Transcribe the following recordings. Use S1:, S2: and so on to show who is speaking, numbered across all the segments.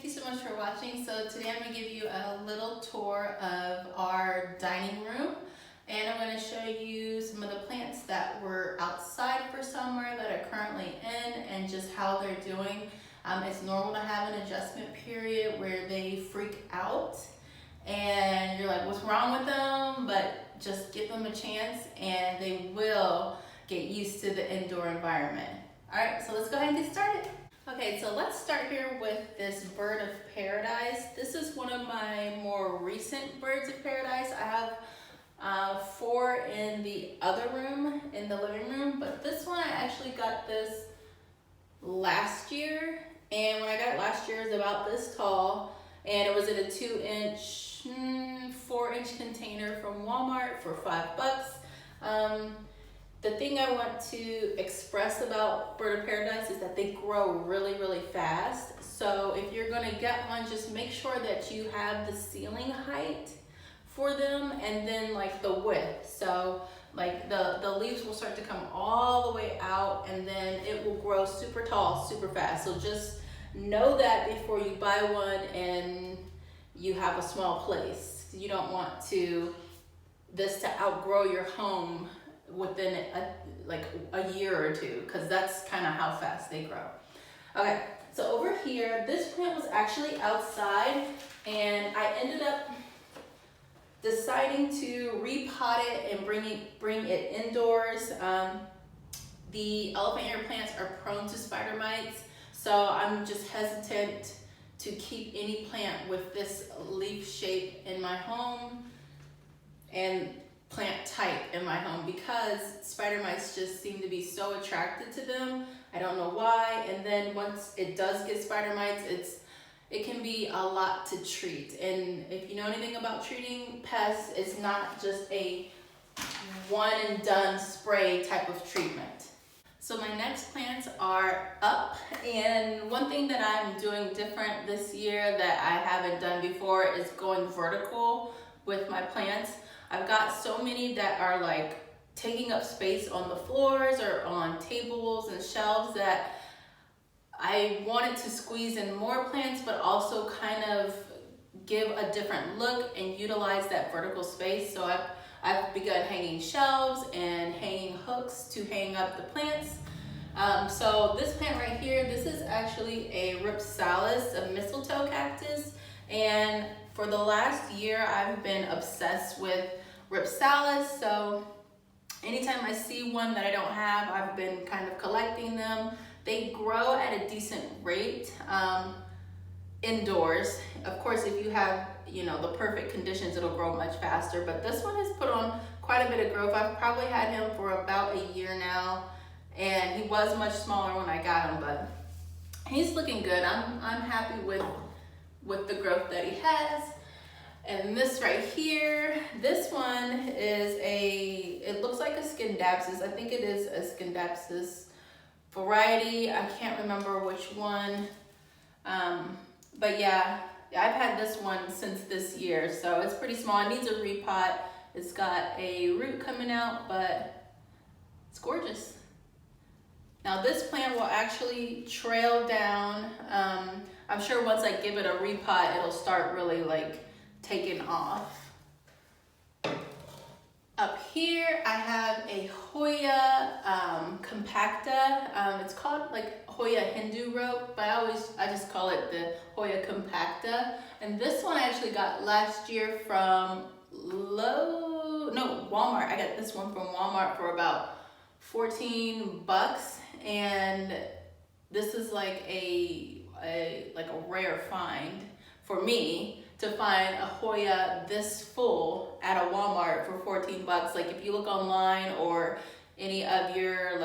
S1: Thank you so much for watching. So today I'm going to give you a little tour of our dining room, and I'm going to show you some of the plants that were outside for summer that are currently in and just how they're doing. It's normal to have an adjustment period where they freak out and you're like, what's wrong with them? But just give them a chance and they will get used to the indoor environment. All right, so let's go ahead and get started. Okay, so let's start here with this bird of paradise. This is one of my more recent birds of paradise. I have 4 in the other room, in the living room, but this one I actually got this last year, and when I got it last year it was about this tall, and it was in a 2-inch, 4-inch container from Walmart for $5. The thing I want to express about bird of paradise is that they grow really, really fast. So if you're gonna get one, just make sure that you have the ceiling height for them and then like the width. So like the leaves will start to come all the way out and then it will grow super tall, super fast. So just know that before you buy one and you have a small place. You don't want this to outgrow your home within a year or two, because that's kind of how fast they grow. Okay, so over here, this plant was actually outside and I ended up deciding to repot it and bring it indoors. The elephant ear plants are prone to spider mites, so I'm just hesitant to keep any plant with this leaf shape in my home and plant type in my home, because spider mites just seem to be so attracted to them. I don't know why. And then once it does get spider mites, it can be a lot to treat. And if you know anything about treating pests, it's not just a one and done spray type of treatment. So my next plants are up, and one thing that I'm doing different this year that I haven't done before is going vertical with my plants. I've got so many that are like taking up space on the floors or on tables and shelves that I wanted to squeeze in more plants, but also kind of give a different look and utilize that vertical space. So I've begun hanging shelves and hanging hooks to hang up the plants. So this plant right here, this is actually a Ripsalis, a Mistletoe Cactus. And for the last year, I've been obsessed with Ripsalis. So anytime I see one that I don't have, I've been kind of collecting them. They grow at a decent rate indoors. Of course, if you have, the perfect conditions, it'll grow much faster. But this one has put on quite a bit of growth. I've probably had him for about a year now, and he was much smaller when I got him, but he's looking good. I'm happy with the growth that he has. And this right here, this one is it looks like a Scindapsus. I think it is a Scindapsus variety. I can't remember which one. But yeah, I've had this one since this year, so it's pretty small. It needs a repot. It's got a root coming out, but it's gorgeous. Now this plant will actually trail down. I'm sure once I give it a repot, it'll start really taking off. Up here, I have a Hoya compacta. It's called Hoya Hindu rope, but I just call it the Hoya compacta. And this one I actually got last year from Walmart. I got this one from Walmart for about $14, and this is like a rare find for me to find a Hoya this full at a Walmart for $14. Like if you look online or any of your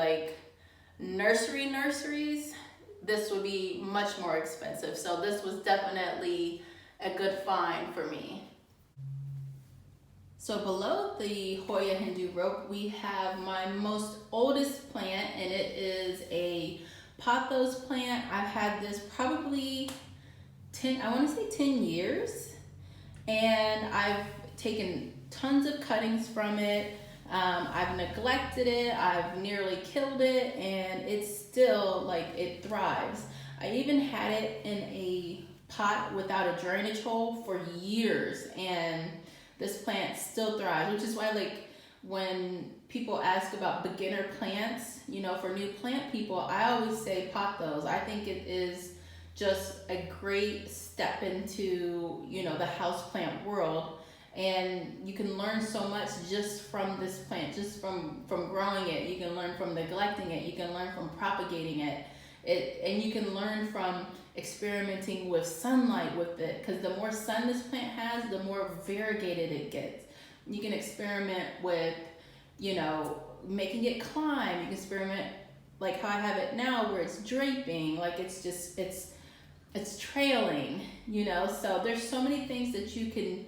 S1: nurseries, this would be much more expensive. So this was definitely a good find for me. So below the Hoya Hindu rope, we have my most oldest plant, and it is a Pothos plant. I've had this probably 10 years, and I've taken tons of cuttings from it. I've neglected it, I've nearly killed it, and it's still it thrives. I even had it in a pot without a drainage hole for years, and this plant still thrives, which is why, like, when people ask about beginner plants, you know, for new plant people, I always say Pothos. I think it is just a great step into, you know, the houseplant world, and you can learn so much just from this plant, just from growing it. You can learn from neglecting it. You can learn from propagating it. And you can learn from experimenting with sunlight with it, because the more sun this plant has, the more variegated it gets. You can experiment with, you know, making it climb. You can experiment like how I have it now, where it's draping, like it's just, it's trailing, you know. So there's so many things that you can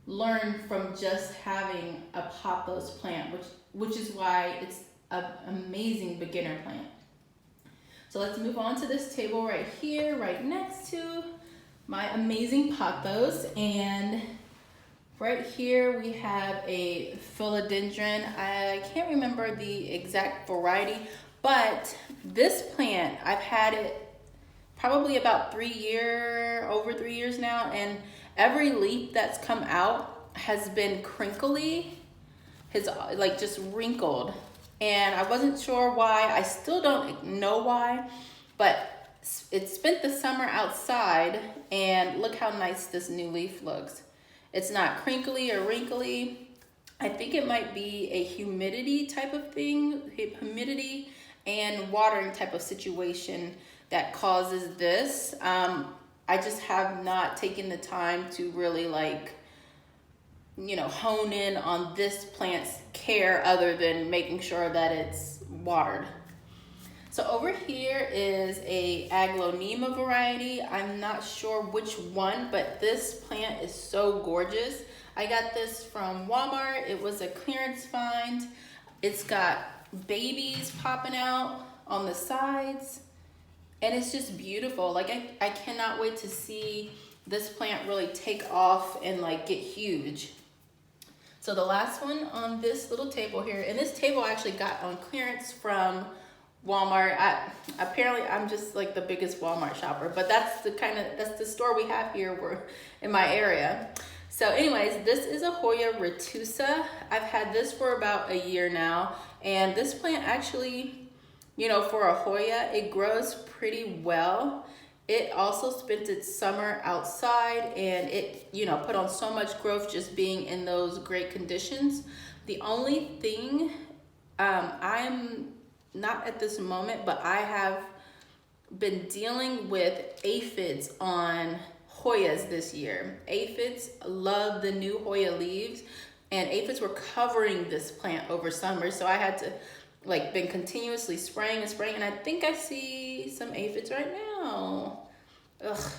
S1: learn from just having a Pothos plant, which is why it's an amazing beginner plant. So let's move on to this table right here, right next to my amazing Pothos. And right here we have a Philodendron. I can't remember the exact variety, but this plant, I've had it probably about over 3 years now, and every leaf that's come out has been crinkly, has like just wrinkled. And I wasn't sure why. I still don't know why, but it spent the summer outside, and look how nice this new leaf looks. It's not crinkly or wrinkly. I think it might be a humidity type of thing, humidity and watering type of situation that causes this. I just have not taken the time to really, like, you know, hone in on this plant's care other than making sure that it's watered. So over here is a Aglaonema variety. I'm not sure which one, but this plant is so gorgeous. I got this from Walmart. It was a clearance find. It's got babies popping out on the sides, and it's just beautiful. Like, I cannot wait to see this plant really take off and like get huge. So the last one on this little table here, and this table I actually got on clearance from Walmart. Apparently I'm just like the biggest Walmart shopper, but that's the store we have here in my area. So anyways, this is a Hoya retusa. I've had this for about a year now, and this plant actually, you know, for a Hoya, it grows pretty well. It also spent its summer outside, and it, you know, put on so much growth just being in those great conditions. The only thing, I'm not at this moment, but I have been dealing with aphids on Hoyas this year. Aphids love the new Hoya leaves, and aphids were covering this plant over summer. So I had to, like, been continuously spraying, and I think I see some aphids right now. Ugh,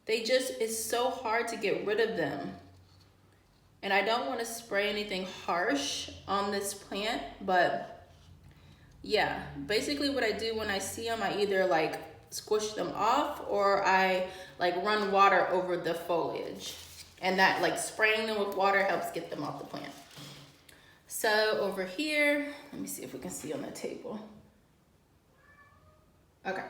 S1: it's so hard to get rid of them. And I don't want to spray anything harsh on this plant, but yeah, basically what I do when I see them, I either like squish them off, or I like run water over the foliage, and that, like, spraying them with water helps get them off the plant. So over here, let me see if we can see on the table. Okay,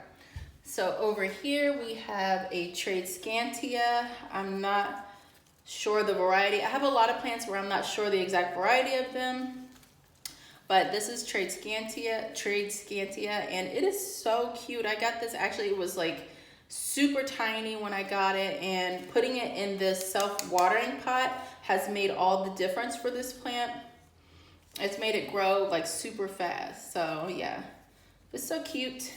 S1: so over here we have a Tradescantia. I'm not sure the variety. I have a lot of plants where I'm not sure the exact variety of them, but this is Tradescantia, and it is so cute. I got this, actually it was like super tiny when I got it, and putting it in this self-watering pot has made all the difference for this plant. It's made it grow like super fast. So yeah, it's so cute.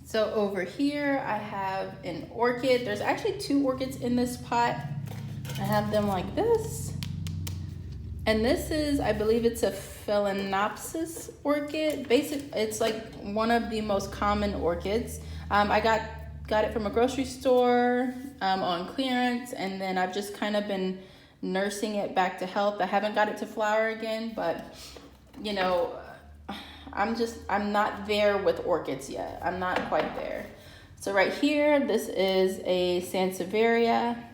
S1: So over here I have an orchid. There's actually 2 orchids in this pot. I have them like this. And this is, I believe it's a Phalaenopsis orchid. It's like one of the most common orchids. I got it from a grocery store on clearance, and then I've just kind of been nursing it back to health. I haven't got it to flower again, but you know, I'm not there with orchids yet. I'm not quite there. So right here, this is a Sansevieria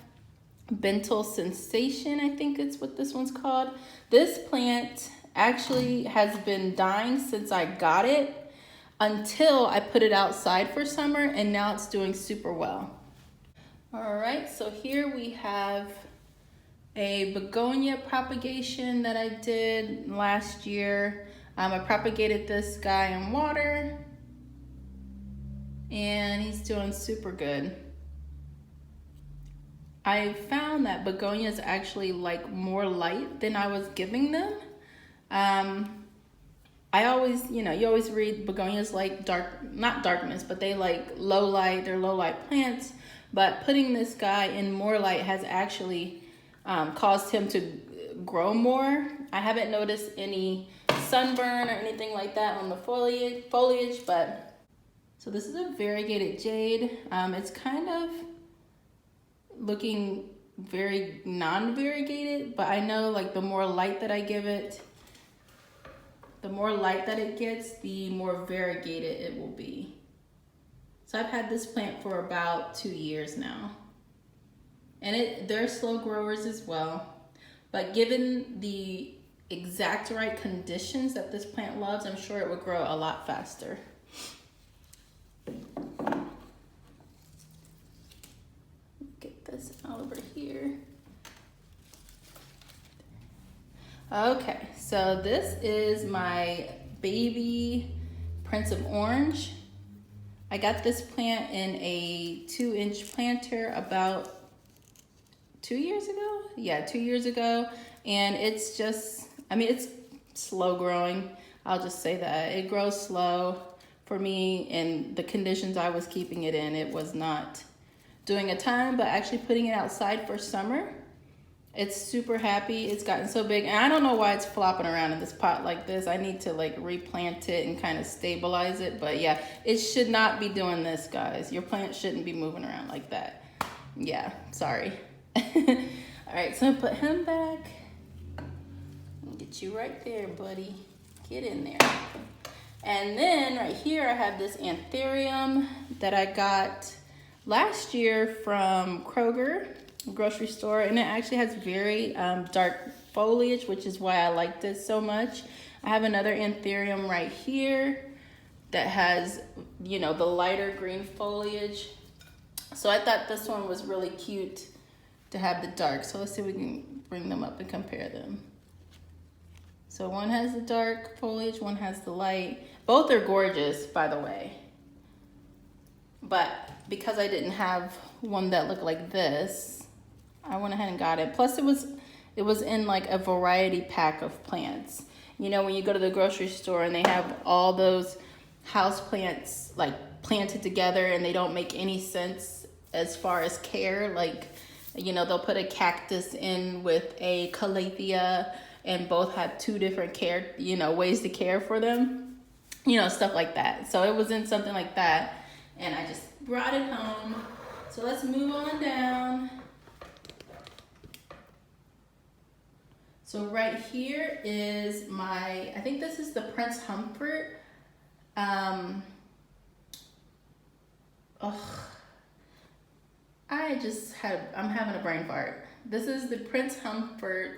S1: Bental Sensation, I think it's what this one's called. This plant actually has been dying since I got it until I put it outside for summer, and now it's doing super well. All right, so here we have a begonia propagation that I did last year. I propagated this guy in water and he's doing super good. I found that begonias actually like more light than I was giving them. I always, you always read begonias like not darkness, but they like low light, they're low light plants. But putting this guy in more light has actually caused him to grow more. I haven't noticed any sunburn or anything like that on the foliage, but so this is a variegated jade. It's kind of looking very non-variegated, but I know like the more light that I give it, the more light that it gets, the more variegated it will be. So I've had this plant for about 2 years now. And they're slow growers as well. But given the exact right conditions that this plant loves, I'm sure it would grow a lot faster. Get this out over here. Okay, so this is my baby Prince of Orange. I got this plant in a 2-inch planter about 2 years ago. Yeah, 2 years ago. And it's just, it's slow growing. I'll just say that. It grows slow for me, and the conditions I was keeping it in, it was not doing a ton, but actually putting it outside for summer, it's super happy. It's gotten so big, and I don't know why it's flopping around in this pot like this. I need to like replant it and kind of stabilize it, but yeah, it should not be doing this, guys. Your plant shouldn't be moving around like that. Yeah, sorry. All right, so put him back. Get you right there, buddy. Get in there. And then right here, I have this anthurium that I got last year from Kroger grocery store, and it actually has very dark foliage, which is why I like this so much. I have another anthurium right here that has, the lighter green foliage. So I thought this one was really cute to have the dark. So let's see if we can bring them up and compare them. So one has the dark foliage, one has the light. Both are gorgeous, by the way. But because I didn't have one that looked like this, I went ahead and got it. Plus it was in like a variety pack of plants. When you go to the grocery store and they have all those house plants like planted together and they don't make any sense as far as care. Like, they'll put a cactus in with a calathea and both have 2 different ways to care for them. Stuff like that. So it was in something like that, and I just brought it home. So let's move on down. So right here is I think this is the Prince Humphrey. I'm having a brain fart. This is the Prince Humphrey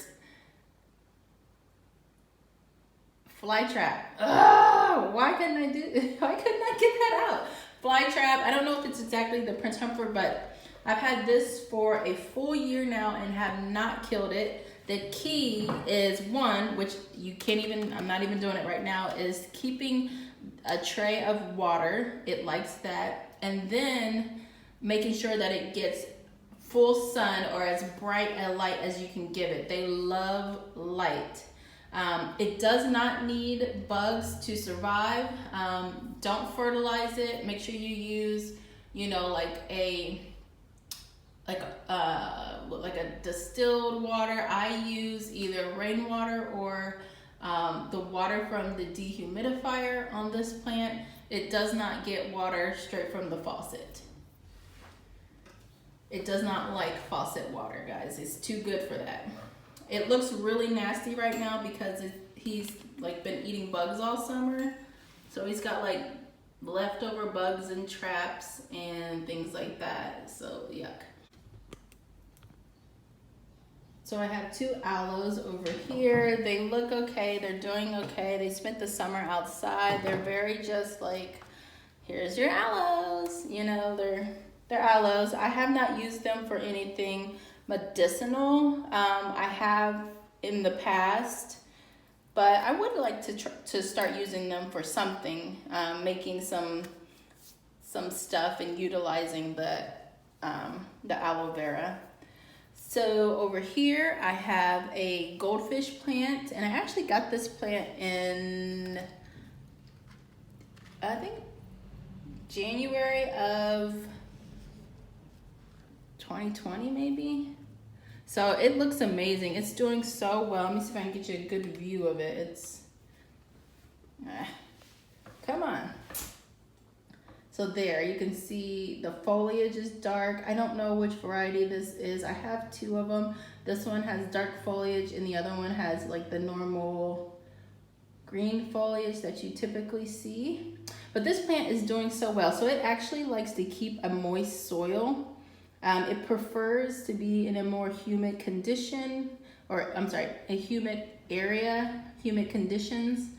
S1: fly trap. Why couldn't I get that out? Fly trap. I don't know if it's exactly the Prince Humphrey, but I've had this for a full year now and have not killed it. The key is which I'm not even doing it right now, is keeping a tray of water. It likes that. And then making sure that it gets full sun or as bright a light as you can give it. They love light. It does not need bugs to survive. Don't fertilize it. Make sure you use, like a distilled water. I use either rainwater or the water from the dehumidifier on this plant. It does not get water straight from the faucet. It does not like faucet water, guys. It's too good for that. It looks really nasty right now because he's like been eating bugs all summer. So he's got like leftover bugs and traps and things like that. So yuck. So I have 2 aloes over here. They look okay. They're doing okay. They spent the summer outside. They're very just like, here's your aloes. They're aloes. I have not used them for anything medicinal. I have in the past, but I would like to start using them for something, making some stuff and utilizing the aloe vera. So over here I have a goldfish plant, and I actually got this plant in, I think, January of 2020 maybe. So it looks amazing. It's doing so well. Let me see if I can get you a good view of it. It's, come on. So there, you can see the foliage is dark. I don't know which variety this is. I have two of them. This one has dark foliage and the other one has like the normal green foliage that you typically see. But this plant is doing so well. So it actually likes to keep a moist soil. It prefers to be in a more humid condition, or I'm sorry, a humid area, humid conditions.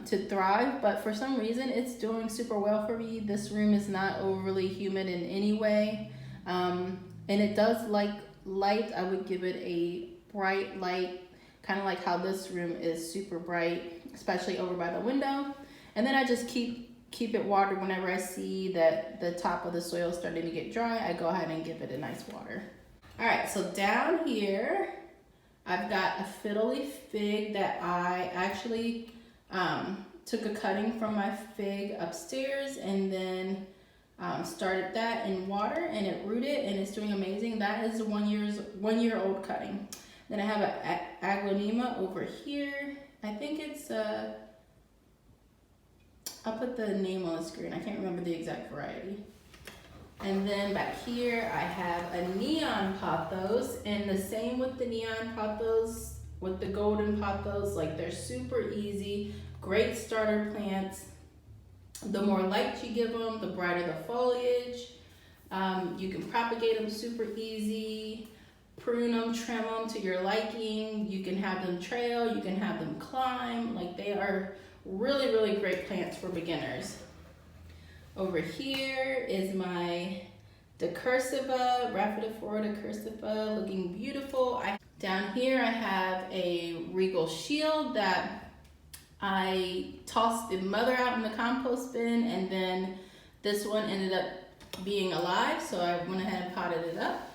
S1: To thrive, but for some reason it's doing super well for me. This room is not overly humid in any way, and it does like light. I would give it a bright light, kind of like how this room is super bright, especially over by the window. And then I just keep it watered whenever I see that the top of the soil is starting to get dry. I go ahead and give it a nice water. All right, so down here I've got a fiddle leaf fig that I actually took a cutting from my fig upstairs and then started that in water, and it rooted and it's doing amazing. That is a 1 year old cutting. Then I have an aglaonema over here. I think it's I'll put the name on the screen. I can't remember the exact variety. And then back here I have a neon pothos, and the same with the neon pothos. With the golden pothos, like they're super easy, great starter plants. The more light you give them, the brighter the foliage. You can propagate them super easy, prune them, trim them to your liking. You can have them trail, you can have them climb. Like they are really, really great plants for beginners. Over here is my decursiva, Rhaphidophora decursiva, looking beautiful. Down here I have a regal shield that I tossed the mother out in the compost bin, and then this one ended up being alive, so I went ahead and potted it up.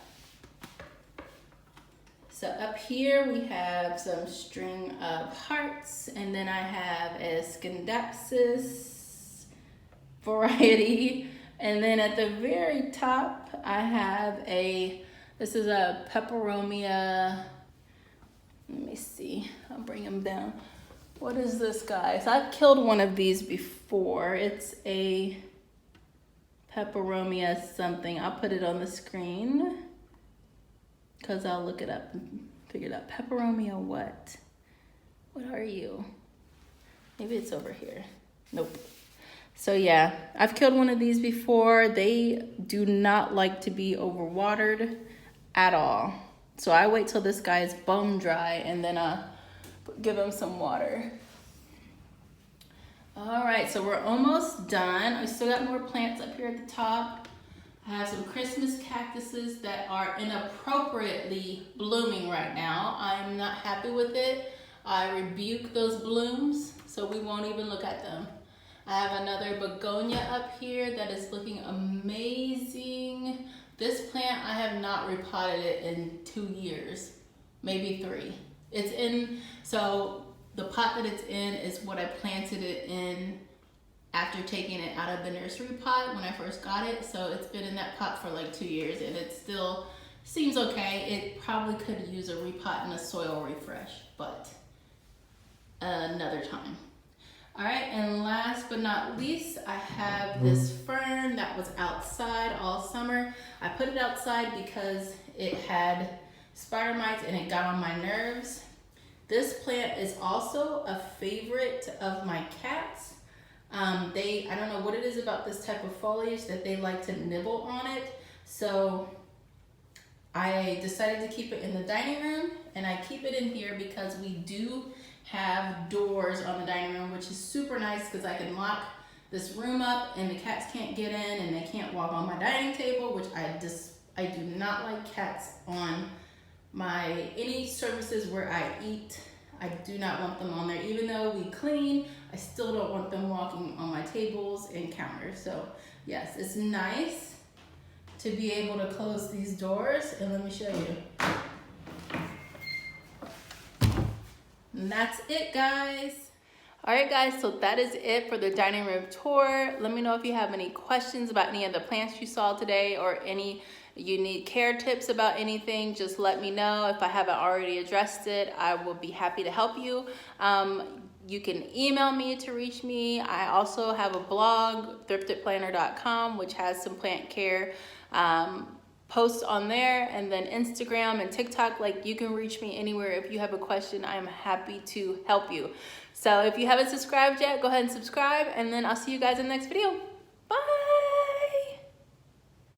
S1: So up here we have some string of hearts, and then I have a Scindapsus variety, and then at the very top I have this is a peperomia. Let me see, I'll bring them down. What is this, guys? I've killed one of these before. It's a peperomia something. I'll put it on the screen because I'll look it up and figure it out. Peperomia what? What are you? Maybe it's over here. Nope. So yeah, I've killed one of these before. They do not like to be overwatered at all. So I wait till this guy is bone dry and then give him some water. All right, so we're almost done. I still got more plants up here at the top. I have some Christmas cactuses that are inappropriately blooming right now. I'm not happy with it. I rebuke those blooms, so we won't even look at them. I have another begonia up here that is looking amazing. This plant, I have not repotted it in 2 years, maybe 3. It's in, so the pot that it's in is what I planted it in after taking it out of the nursery pot when I first got it. So it's been in that pot for like 2 years and it still seems okay. It probably could use a repot and a soil refresh, but another time. All right, and last but not least, I have this fern that was outside all summer. I put it outside because it had spider mites and it got on my nerves. This plant is also a favorite of my cats. I don't know what it is about this type of foliage that they like to nibble on it. So I decided to keep it in the dining room, and I keep it in here because we do have doors on the dining room, which is super nice because I can lock this room up and the cats can't get in and they can't walk on my dining table, which I do not like cats on any surfaces where I eat. I do not want them on there. Even though we clean, I still don't want them walking on my tables and counters. So yes, it's nice to be able to close these doors, and let me show you. And that's it, guys. All right, guys, so that is it for the dining room tour. Let me know if you have any questions about any of the plants you saw today, or any you need care tips about anything. Just let me know. If I haven't already addressed it, I will be happy to help you. You can email me to reach me. I also have a blog, thriftedplanner.com, which has some plant care posts on there, and then Instagram and TikTok. Like, you can reach me anywhere. If you have a question, I am happy to help you. So if you haven't subscribed yet, go ahead and subscribe, and then I'll see you guys in the next video.